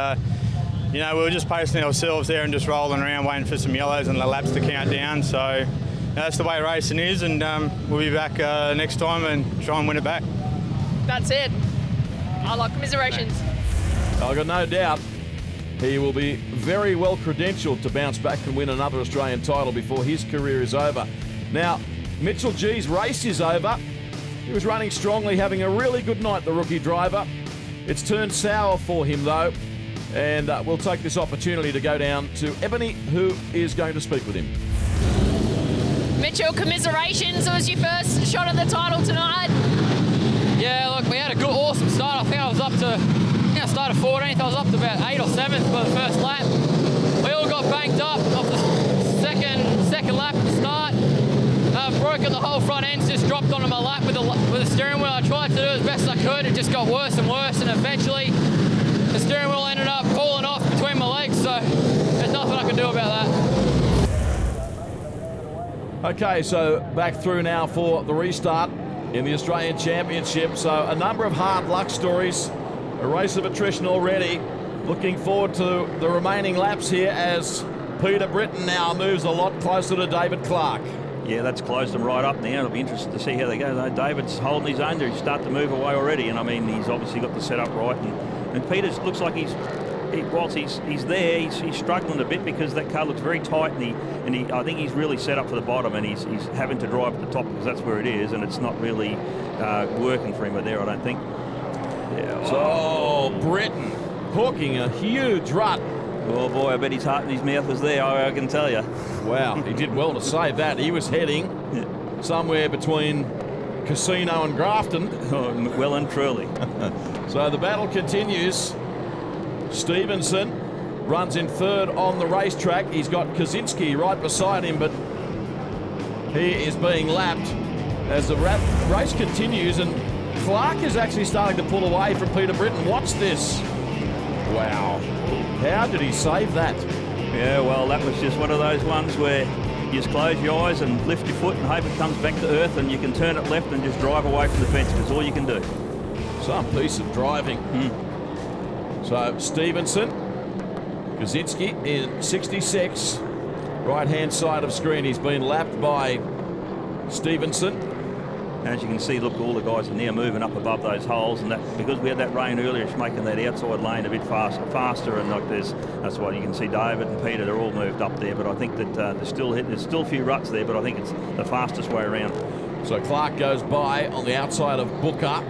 we were just pacing ourselves there and just rolling around waiting for some yellows and the laps to count down. So that's the way racing is, and we'll be back next time and try and win it back. That's it. Hard luck. Commiserations. I've got no doubt he will be very well credentialed to bounce back and win another Australian title before his career is over. Now, Mitchell G's race is over. He was running strongly, having a really good night, the rookie driver. It's turned sour for him, though, and we'll take this opportunity to go down to Ebony, who is going to speak with him. Mitchell, commiserations. It was your first shot at the title tonight. Yeah, look, we had a good, awesome start. I think I was up to, I started 14th. I was up to about 8th or 7th for the first lap. We all got banked up off the second lap at the start. Broken the whole front end, just dropped onto my lap with the steering wheel. I tried to do as best I could. It just got worse and worse, and eventually the steering wheel ended up falling off between my legs, so there's nothing I can do about that. Okay, so back through now for the restart in the Australian Championship. So a number of hard luck stories, a race of attrition already. Looking forward to the remaining laps here as Peter Britton now moves a lot closer to David Clark. Yeah, that's closed them right up now. It'll be interesting to see how they go. David's holding his own there. He's starting to move away already, and I mean, he's obviously got the setup right. And Peters looks like whilst he's there, he's struggling a bit because that car looks very tight, and I think he's really set up for the bottom, and he's having to drive at the top because that's where it is, and it's not really working for him there, I don't think. Yeah. So Britton hooking a huge rut. Oh boy, I bet his heart and his mouth was there, I can tell you. Wow, he did well to save that. He was heading somewhere between Casino and Grafton. Oh, well and truly. So the battle continues. Stevenson runs in third on the racetrack. He's got Kaczynski right beside him, but he is being lapped as the race continues, and Clark is actually starting to pull away from Peter Britton. Watch this. Wow. How did he save that? Yeah, well, that was just one of those ones where you just close your eyes and lift your foot and hope it comes back to earth, and you can turn it left and just drive away from the fence. That's all you can do. Some piece of driving. So Stevenson, Kaczynski in 66, right-hand side of screen. He's been lapped by Stevenson. As you can see, look, all the guys are now moving up above those holes, and that because we had that rain earlier, it's making that outside lane a bit faster. And like that's why you can see David and Peter, they're all moved up there. But I think that there's still a few ruts there, but I think it's the fastest way around. So Clark goes by on the outside of Booker,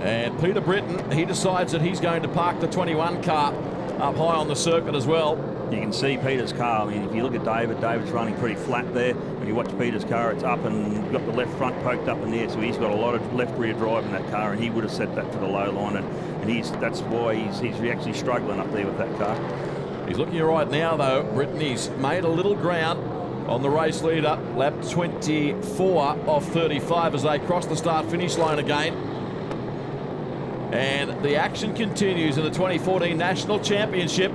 and Peter Britton, he decides that he's going to park the 21 car up high on the circuit as well. You can see Peter's car. I mean, if you look at David's running pretty flat there. When you watch Peter's car, it's up and got the left front poked up in there, so he's got a lot of left rear drive in that car, and he would have set that to the low line, and that's why he's actually struggling up there with that car. He's looking right now, though. Britton, he's made a little ground on the race leader, lap 24 off 35 as they cross the start-finish line again. And the action continues in the 2014 National Championship.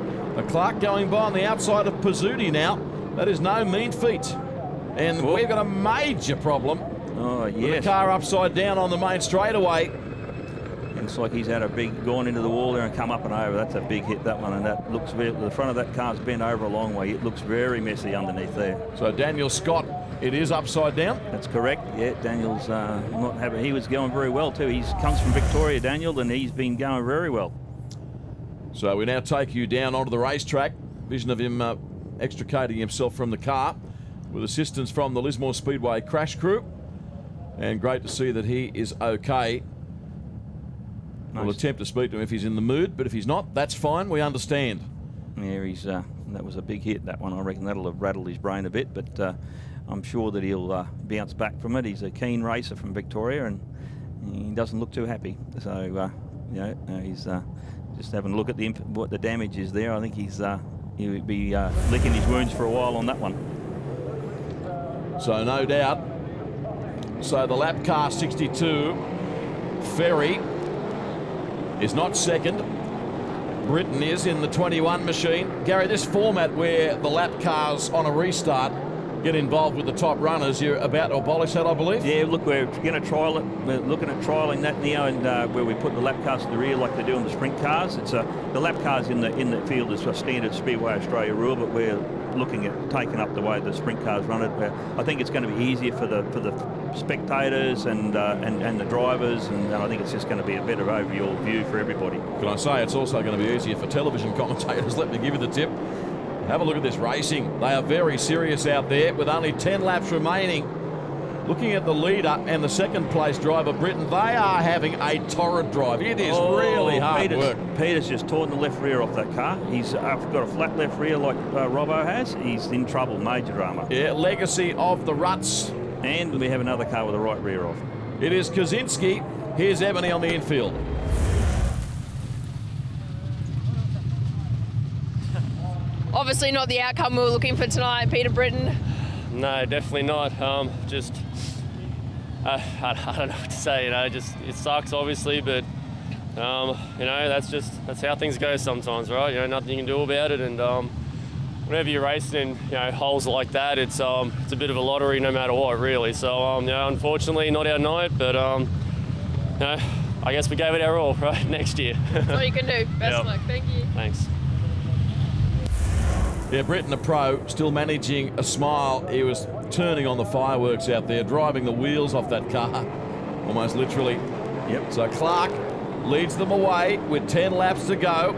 Clark going by on the outside of Pizzuti now. That is no mean feat. And we've got a major problem. Oh, yes. With the car upside down on the main straightaway. Looks like he's had gone into the wall there and come up and over. That's a big hit, that one. And that looks the front of that car's bent over a long way. It looks very messy underneath there. So Daniel Scott, it is upside down? That's correct. Yeah, Daniel's not having. He was going very well too. He comes from Victoria, Daniel, and he's been going very well. So we now take you down onto the racetrack. Vision of him extricating himself from the car with assistance from the Lismore Speedway crash crew. And great to see that he is okay. Nice. We'll attempt to speak to him if he's in the mood, but if he's not, that's fine. We understand. Yeah, he's that was a big hit, that one. I reckon that'll have rattled his brain a bit, but I'm sure that he'll bounce back from it. He's a keen racer from Victoria, and he doesn't look too happy. So, you know, he's just having a look at what the damage is there. I think he'll be licking his wounds for a while on that one. So no doubt. So the lap car 62, Ferry, is not second. Britton is in the 21 machine. Gary, this format where the lap cars on a restart get involved with the top runners, you're about to abolish that, I believe? Yeah, look, we're going to trial it. We're looking at trialling that now, and where we put the lap cars to the rear like they do in the sprint cars. It's the lap cars in the field is a standard Speedway Australia rule, but we're looking at taking up the way the sprint cars run it. I think it's going to be easier for the spectators and the drivers, and I think it's just going to be a better overall view for everybody. Can I say it's also going to be easier for television commentators? Let me give you the tip. Have a look at this racing. They are very serious out there with only 10 laps remaining. Looking at the leader and the second place driver, Britain, they are having a torrid drive. It is really hard work. Peter's just torn the left rear off that car. He's got a flat left rear like Robbo has. He's in trouble, major drama. Yeah, legacy of the ruts. And we have another car with the right rear off. It is Kaczynski. Here's Ebony on the infield. Obviously not the outcome we were looking for tonight, Peter Britton. No, definitely not. Just I don't know what to say. You know, just it sucks, obviously, but you know, that's how things go sometimes, right? You know, nothing you can do about it, and whenever you're racing in holes like that, it's a bit of a lottery, no matter what, really. So you know, unfortunately, not our night, but you know, I guess we gave it our all, right? Next year. That's all you can do. Best Yep. luck. Thank you. Thanks. Yeah, Britton, a pro, still managing a smile. He was turning on the fireworks out there, driving the wheels off that car, almost literally. Yep. So Clark leads them away with 10 laps to go.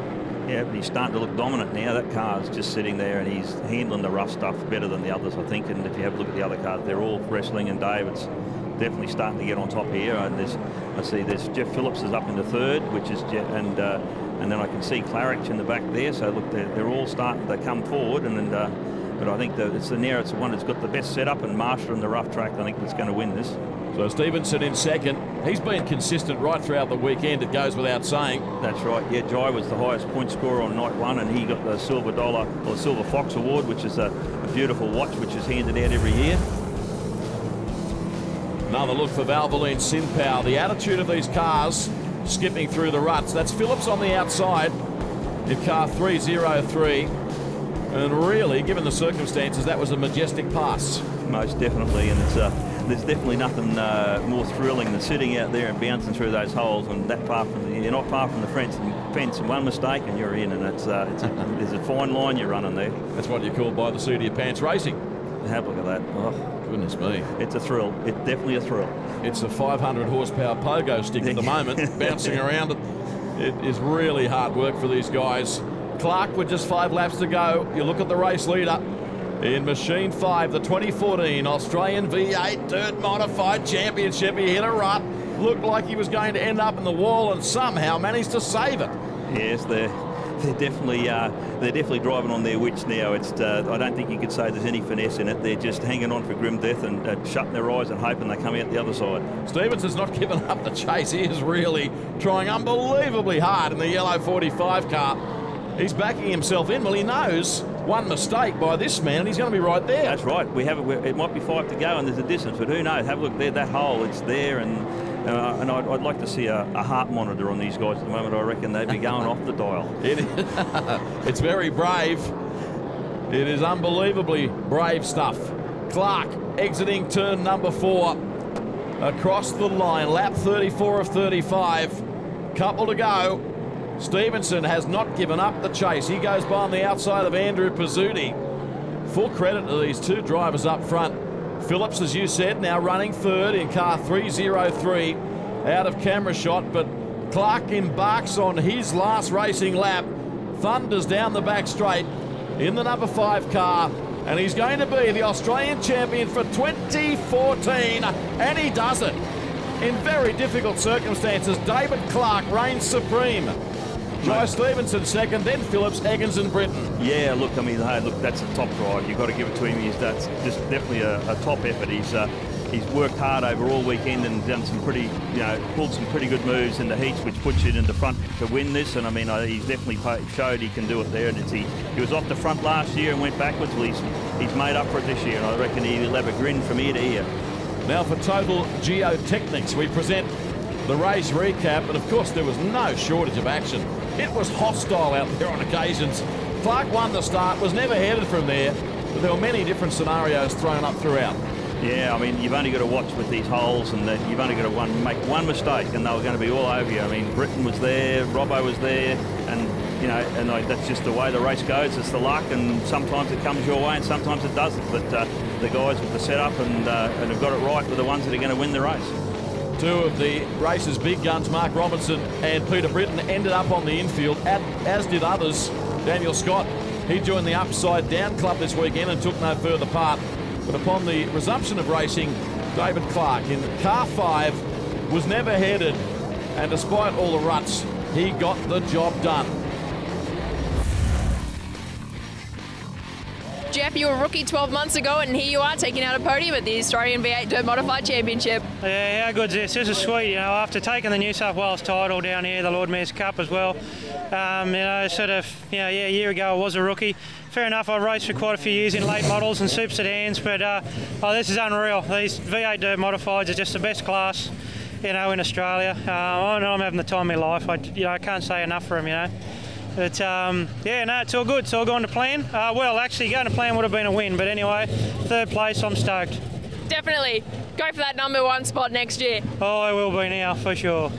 Yeah, but he's starting to look dominant now. That car's just sitting there and he's handling the rough stuff better than the others, I think. And if you have a look at the other cars, they're all wrestling, and David's definitely starting to get on top here. And there's Jeff Phillips is up in the third, which is and then I can see Claridge in the back there. So look, they're all starting to come forward, and but I think it's the nearest one that's got the best setup, and Marshall in the rough track, I think, that's going to win this. So Stevenson in second. He's been consistent right throughout the weekend, it goes without saying. That's right. Yeah, Jai was the highest point scorer on night one, and he got the Silver Dollar or Silver Fox Award, which is a beautiful watch which is handed out every year. Another look for Valvoline Sinpower. The attitude of these cars skipping through the ruts. That's Phillips on the outside in car 303. And really, given the circumstances, that was a majestic pass. Most definitely, and it's there's definitely nothing more thrilling than sitting out there and bouncing through those holes, and that far from you're not far from the fence, and one mistake and you're in, and there's a fine line you're running there. That's what you call by the seat of your pants racing. Have a look at that. Oh, goodness me. It's a thrill. It's definitely a thrill. It's a 500 horsepower pogo stick at the moment, bouncing around. It is really hard work for these guys. Clark with just 5 laps to go. You look at the race leader in Machine 5, the 2014 Australian V8 Dirt Modified Championship. He hit a rut, looked like he was going to end up in the wall, and somehow managed to save it. Yes, they're definitely driving on their wits now. It's I don't think you could say there's any finesse in it. They're just hanging on for grim death and shutting their eyes and hoping they come out the other side. Stevenson's not given up the chase. He is really trying unbelievably hard in the yellow 45 car. He's backing himself in. Well, he knows one mistake by this man and he's going to be right there. That's right. It might be 5 to go and there's a distance, but who knows? Have a look there, that hole, it's there, and I'd like to see a heart monitor on these guys at the moment. I reckon they'd be going off the dial. It's very brave. It is unbelievably brave stuff. Clark exiting turn number 4 across the line, lap 34 of 35. Couple to go. Stevenson has not given up the chase. He goes by on the outside of Andrew Pizzuti. Full credit to these two drivers up front. Phillips, as you said, now running third in car 303, out of camera shot, but Clark embarks on his last racing lap, thunders down the back straight in the number 5 car, and he's going to be the Australian champion for 2014, and he does it. In very difficult circumstances, David Clark reigns supreme. Jai Stevenson second, then Phillips, Eggins and Britton. Yeah, look, I mean, hey, look, that's a top drive. You've got to give it to him. That's just definitely a top effort. He's worked hard over all weekend and done some pretty, pulled some pretty good moves in the heats, which puts you in the front to win this. And I mean, he's definitely showed he can do it there. And he was off the front last year and went backwards. Well, he's made up for it this year, and I reckon he'll have a grin from ear to ear. Now for Total Geotechnics, we present the race recap, and of course there was no shortage of action. It was hostile out there on occasions. Clark won the start, was never headed from there, but there were many different scenarios thrown up throughout. Yeah, I mean, you've only got to watch with these holes, and you've only got to make one mistake and they were going to be all over you. I mean, Britton was there, Robbo was there, and you know, and that's just the way the race goes. It's the luck, and sometimes it comes your way and sometimes it doesn't. But the guys with the setup and have got it right were the ones that are going to win the race. Two of the race's big guns, Mark Robinson and Peter Britton, ended up on the infield, as did others. Daniel Scott, he joined the Upside Down Club this weekend and took no further part. But upon the resumption of racing, David Clark in car 5 was never headed, and despite all the ruts, he got the job done. Jeff, you were a rookie 12 months ago, and here you are taking out a podium at the Australian V8 Dirt Modified Championship. Yeah, how good's this? This is sweet, you know, after taking the New South Wales title down here, the Lord Mayor's Cup as well. You know, sort of, you know, yeah, a year ago I was a rookie. Fair enough, I raced for quite a few years in late models and super sedans, but oh, this is unreal. These V8 Dirt Modifieds are just the best class, you know, in Australia. I'm having the time of my life. I can't say enough for them, you know. But yeah, no, it's all good. It's all going to plan. Well, actually, going to plan would have been a win, but anyway, 3rd place, I'm stoked. Definitely. Go for that #1 spot next year. Oh, I will be now, for sure.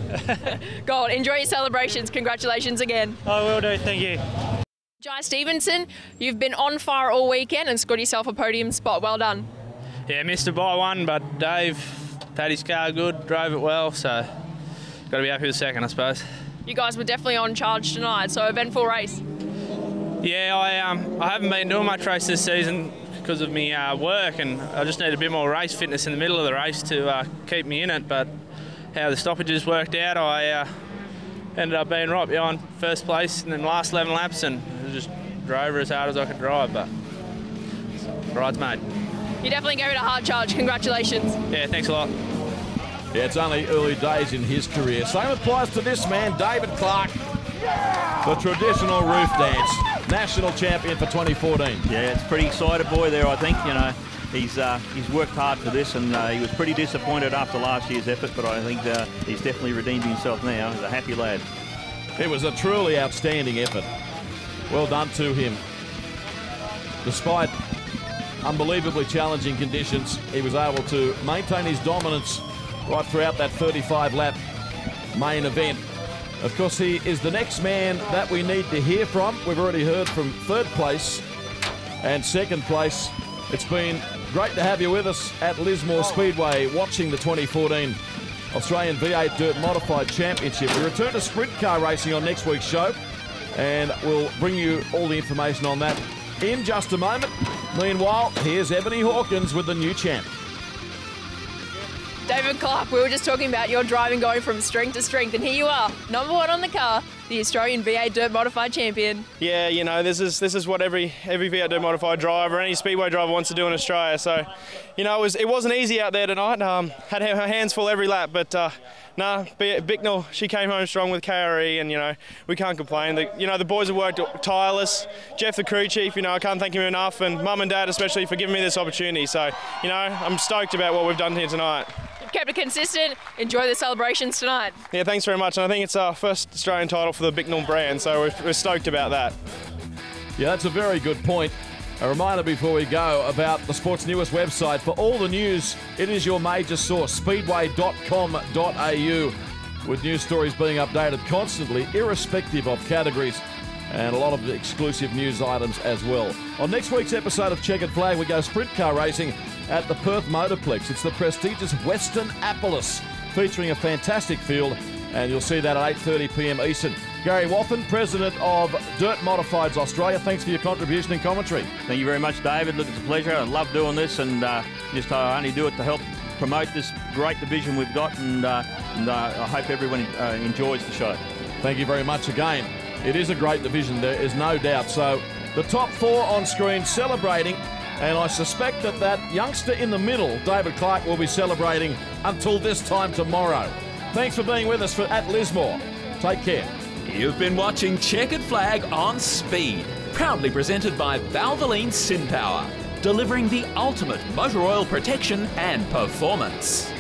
Go on, enjoy your celebrations. Congratulations again. I will do, thank you. Jai Stevenson, you've been on fire all weekend and scored yourself a podium spot. Well done. Yeah, missed it by 1, but Dave had his car good, drove it well, so got to be happy with 2nd, I suppose. You guys were definitely on charge tonight, so eventful race. Yeah, I haven't been doing much race this season because of me work, and I just need a bit more race fitness in the middle of the race to keep me in it. But how the stoppages worked out, I ended up being right behind 1st place in the last 11 laps, and just drove her as hard as I could drive. But ride's made. You definitely gave it a hard charge. Congratulations. Yeah, thanks a lot. Yeah, it's only early days in his career. Same applies to this man, David Clark, the traditional roof dance, national champion for 2014. Yeah, it's a pretty excited boy there, I think. You know, he's worked hard for this, and he was pretty disappointed after last year's effort, but I think he's definitely redeemed himself now. He's a happy lad. It was a truly outstanding effort. Well done to him. Despite unbelievably challenging conditions, he was able to maintain his dominance right throughout that 35-lap main event. Of course, he is the next man that we need to hear from. We've already heard from 3rd place and 2nd place. It's been great to have you with us at Lismore Speedway watching the 2014 Australian V8 Dirt Modified Championship. We return to sprint car racing on next week's show, and we'll bring you all the information on that in just a moment. Meanwhile, here's Ebony Hawkins with the new champ. David Clark, we were just talking about your driving going from strength to strength, and here you are, #1 on the car, the Australian V8 Dirt Modified champion. Yeah, you know, this is what every V8 Dirt Modified driver, any speedway driver wants to do in Australia. So, you know, it wasn't easy out there tonight. Had her hands full every lap, but Bicknell, she came home strong with KRE, and you know, we can't complain. The boys have worked tireless. Jeff, the crew chief, you know, I can't thank him enough, and Mum and Dad especially for giving me this opportunity. So, you know, I'm stoked about what we've done here tonight. Kept it consistent. Enjoy the celebrations tonight. Yeah, thanks very much. And I think it's our first Australian title for the Bicknell brand, so we're stoked about that. Yeah, that's a very good point. A reminder before we go about the Sports Newest website. For all the news, it is your major source, speedway.com.au, with news stories being updated constantly, irrespective of categories, and a lot of exclusive news items as well. On next week's episode of Checkered Flag, we go sprint car racing at the Perth Motorplex. It's the prestigious Western Appalus, featuring a fantastic field, and you'll see that at 8:30 p.m. Eastern. Gary Wathen, President of Dirt Modifieds Australia, thanks for your contribution and commentary. Thank you very much, David. Look, it's a pleasure. I love doing this, and just only do it to help promote this great division we've got, and I hope everyone enjoys the show. Thank you very much again. It is a great division, there is no doubt. So the top 4 on screen celebrating, and I suspect that youngster in the middle, David Clark, will be celebrating until this time tomorrow. Thanks for being with us at Lismore. Take care. You've been watching Checkered Flag on Speed, proudly presented by Valvoline SynPower, delivering the ultimate motor oil protection and performance.